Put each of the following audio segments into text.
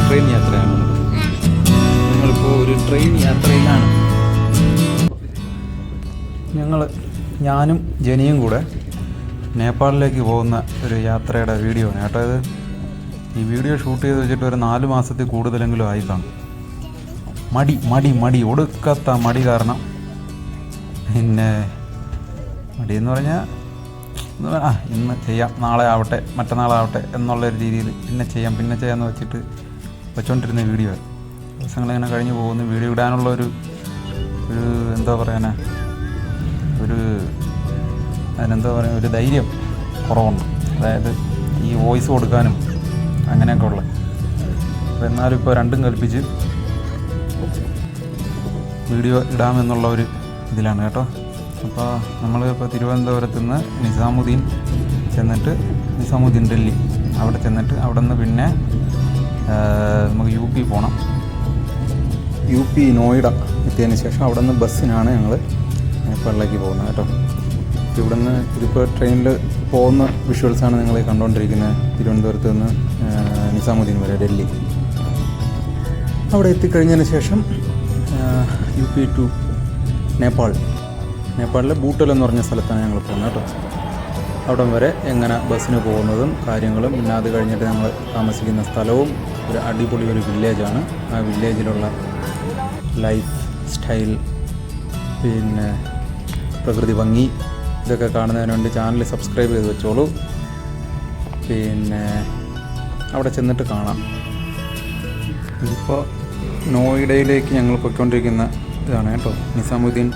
Train യാത്രയാണ്. ഞങ്ങളിപ്പോൾ ഒരു ട്രെയിൻ യാത്രയിലാണ്. ഞാനും ജനിയും കൂടെ നേപ്പാളിലേക്ക് പോകുന്ന ഒരു യാത്രയുടെ വീഡിയോ ആണ് കേട്ടോ ഇത്. ഈ വീഡിയോ ഷൂട്ട് ചെയ്ത് വെച്ചിട്ട് ഒരു 4 മാസത്തിൽ കൂടുതലെങ്കിലും ആയി കാണും. മടി ഒടുക്കത്ത മടി കാരണം. പിന്നെ മടിയെന്ന് പറഞ്ഞാൽ ഇന്ന് ചെയ്യാം, നാളെ ആവട്ടെ, മറ്റന്നാളാവട്ടെ എന്നുള്ളൊരു രീതിയിൽ പിന്നെ ചെയ്യാമെന്ന് വെച്ചിട്ട് വെച്ചോണ്ടിരുന്ന വീഡിയോ. ദിവസങ്ങളിങ്ങനെ കഴിഞ്ഞ് പോകുന്നു. വീഡിയോ ഇടാനുള്ള ഒരു എന്താ പറയാനാ, ഒരു ധൈര്യം കുറവുണ്ട്. അതായത് ഈ വോയിസ് കൊടുക്കാനും അങ്ങനെയൊക്കെ ഉള്ളത്. അപ്പോൾ എന്നാലും ഇപ്പോൾ രണ്ടും കൽപ്പിച്ച് വീഡിയോ ഇടാമെന്നുള്ള ഒരു ഇതിലാണ് കേട്ടോ. അപ്പോൾ നമ്മളിപ്പോൾ തിരുവനന്തപുരത്ത് നിന്ന് നിസാമുദ്ദീൻ ഡൽഹി അവിടെ ചെന്നിട്ട് അവിടെ നിന്ന് പിന്നെ നമുക്ക് UP പോകണം. UP നോയിഡ എത്തിയതിന് ശേഷം അവിടെ നിന്ന് ബസ്സിനാണ് ഞങ്ങൾ നേപ്പാളിലേക്ക് പോകുന്നത് കേട്ടോ. ഇവിടെ നിന്ന് ഇതിപ്പോൾ ട്രെയിനിൽ പോകുന്ന വിഷ്വൽസാണ് നിങ്ങൾ കണ്ടുകൊണ്ടിരിക്കുന്നത്. തിരുവനന്തപുരത്ത് നിന്ന് നിസാമുദ്ദീൻ വരെ ഡൽഹി. അവിടെ എത്തിക്കഴിഞ്ഞതിന് ശേഷം UP ടു നേപ്പാളിലെ ബൂട്ടൽ എന്ന് പറഞ്ഞ സ്ഥലത്താണ് ഞങ്ങൾ പോകുന്നത് കേട്ടോ. അവിടം വരെ എങ്ങനെ ബസ്സിന് പോകുന്നതും കാര്യങ്ങളും, പിന്നെ അത് കഴിഞ്ഞിട്ട് ഞങ്ങൾ താമസിക്കുന്ന സ്ഥലവും ഒരു അടിപൊളി ഒരു വില്ലേജാണ്. ആ വില്ലേജിലുള്ള ലൈഫ് സ്റ്റൈൽ, പിന്നെ പ്രകൃതി ഭംഗി, ഇതൊക്കെ കാണുന്നതിന് വേണ്ടി ചാനൽ സബ്സ്ക്രൈബ് ചെയ്ത് വെച്ചോളൂ. പിന്നെ അവിടെ ചെന്നിട്ട് കാണാം. ഇതിപ്പോൾ നോയിഡയിലേക്ക് ഞങ്ങൾ പോയിക്കൊണ്ടിരിക്കുന്ന ഇതാണ് കേട്ടോ. നിസാമുദ്ദീൻ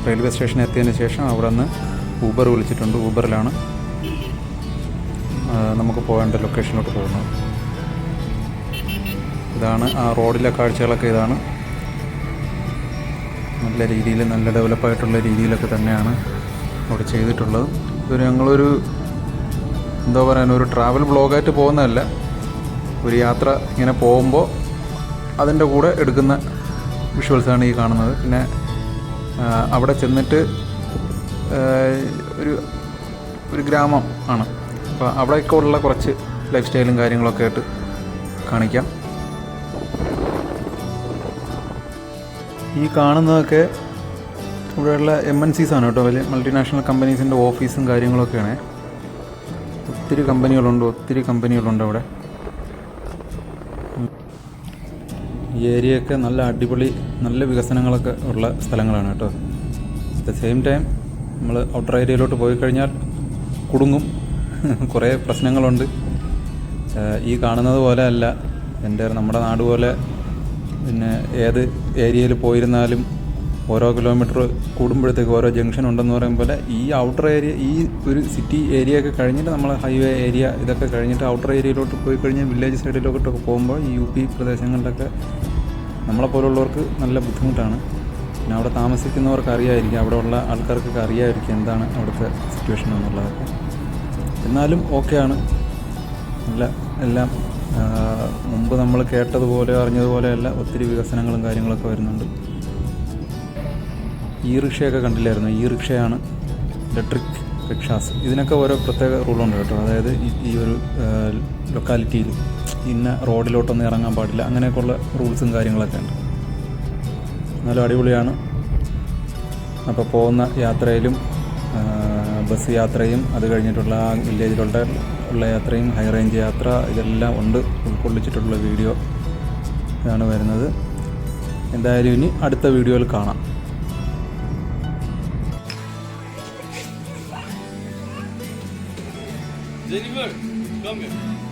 റെയിൽവേ സ്റ്റേഷനിൽ എത്തിയതിന് ശേഷം അവിടെ നിന്ന് ഊബർ വിളിച്ചിട്ടുണ്ട്. ഊബറിലാണ് നമുക്ക് പോകേണ്ട ലൊക്കേഷനിലോട്ട് പോകുന്നത്. ഇതാണ് ആ റോഡിലെ കാഴ്ചകളൊക്കെ. ഇതാണ് നല്ല രീതിയിൽ, നല്ല ഡെവലപ്പായിട്ടുള്ള രീതിയിലൊക്കെ തന്നെയാണ് അവിടെ ചെയ്തിട്ടുള്ളത്. ഇതൊരു ഞങ്ങളൊരു എന്താ പറയുക, ഒരു ട്രാവൽ ബ്ലോഗായിട്ട് പോകുന്നതല്ല, ഒരു യാത്ര ഇങ്ങനെ പോകുമ്പോൾ അതിൻ്റെ കൂടെ എടുക്കുന്ന വിഷ്വൽസാണ് ഈ കാണുന്നത്. പിന്നെ അവിടെ ചെന്നിട്ട് ഒരു ഗ്രാമം ആണ്. അപ്പോൾ അവിടെയൊക്കെ ഉള്ള കുറച്ച് ലൈഫ് സ്റ്റൈലും കാര്യങ്ങളൊക്കെ ആയിട്ട് കാണിക്കാം. ഈ കാണുന്നതൊക്കെ ഇവിടെയുള്ള MNCs ആണ് കേട്ടോ. വലിയ മൾട്ടിനാഷണൽ കമ്പനീസിൻ്റെ ഓഫീസും കാര്യങ്ങളൊക്കെയാണ്. ഒത്തിരി കമ്പനികളുണ്ട് അവിടെ. ഈ ഏരിയയൊക്കെ നല്ല അടിപൊളി, നല്ല വികസനങ്ങളൊക്കെ ഉള്ള സ്ഥലങ്ങളാണ് കേട്ടോ. അറ്റ് ദ സെയിം ടൈം നമ്മൾ ഔട്ടർ ഏരിയയിലോട്ട് പോയി കഴിഞ്ഞാൽ കുടുങ്ങും. കുറേ പ്രശ്നങ്ങളുണ്ട്. ഈ കാണുന്നത് പോലെ അല്ല നമ്മുടെ നാട് പോലെ. പിന്നെ ഏത് ഏരിയയിൽ പോയിരുന്നാലും ഓരോ കിലോമീറ്റർ കൂടുമ്പോഴത്തേക്ക് ഓരോ ജംഗ്ഷൻ ഉണ്ടെന്ന് പറയും പോലെ ഈ ഔട്ടർ ഏരിയ, ഈ ഒരു സിറ്റി ഏരിയ ഒക്കെ കഴിഞ്ഞിട്ട് നമ്മൾ ഹൈവേ ഏരിയ ഇതൊക്കെ കഴിഞ്ഞിട്ട് ഔട്ടർ ഏരിയയിലോട്ട് പോയി കഴിഞ്ഞാൽ വില്ലേജ് സൈഡിലോട്ടൊക്കെ പോകുമ്പോൾ ഈ UP പ്രദേശങ്ങളിലൊക്കെ നമ്മളെപ്പോലുള്ളവർക്ക് നല്ല ബുദ്ധിമുട്ടാണ്. പിന്നെ അവിടെ താമസിക്കുന്നവർക്ക് അറിയാമായിരിക്കും, അവിടെ ഉള്ള ആൾക്കാർക്കൊക്കെ അറിയാമായിരിക്കും എന്താണ് അവിടുത്തെ സിറ്റുവേഷൻ എന്നുള്ളതൊക്കെ. എന്നാലും ഓക്കെയാണ്. നല്ല എല്ലാം മുമ്പ് നമ്മൾ കേട്ടതുപോലെ അറിഞ്ഞതുപോലെയല്ല, ഒത്തിരി വികസനങ്ങളും കാര്യങ്ങളൊക്കെ വരുന്നുണ്ട്. റിക്ഷയൊക്കെ കണ്ടില്ലായിരുന്നു. റിക്ഷയാണ് ഇലക്ട്രിക് റിക്ഷാസ്. ഇതിനൊക്കെ ഓരോ പ്രത്യേക റൂളുണ്ട് കേട്ടോ. അതായത് ഈ ഒരു ലൊക്കാലിറ്റിയിൽ ഇന്ന റോഡിലോട്ടൊന്നും ഇറങ്ങാൻ പാടില്ല, അങ്ങനെയൊക്കെയുള്ള റൂൾസും കാര്യങ്ങളൊക്കെ ഉണ്ട്. എന്നാലും അടിപൊളിയാണ്. അപ്പോൾ പോകുന്ന യാത്രയിലും ബസ് യാത്രയും അത് കഴിഞ്ഞിട്ടുള്ള ആ വില്ലേജിലുള്ള യാത്രയും ഹൈ റേഞ്ച് യാത്ര ഇതെല്ലാം ഉൾക്കൊള്ളിച്ചിട്ടുള്ള വീഡിയോ ആണ് വരുന്നത്. എന്തായാലും ഇനി അടുത്ത വീഡിയോയിൽ കാണാം. Jennifer, come here.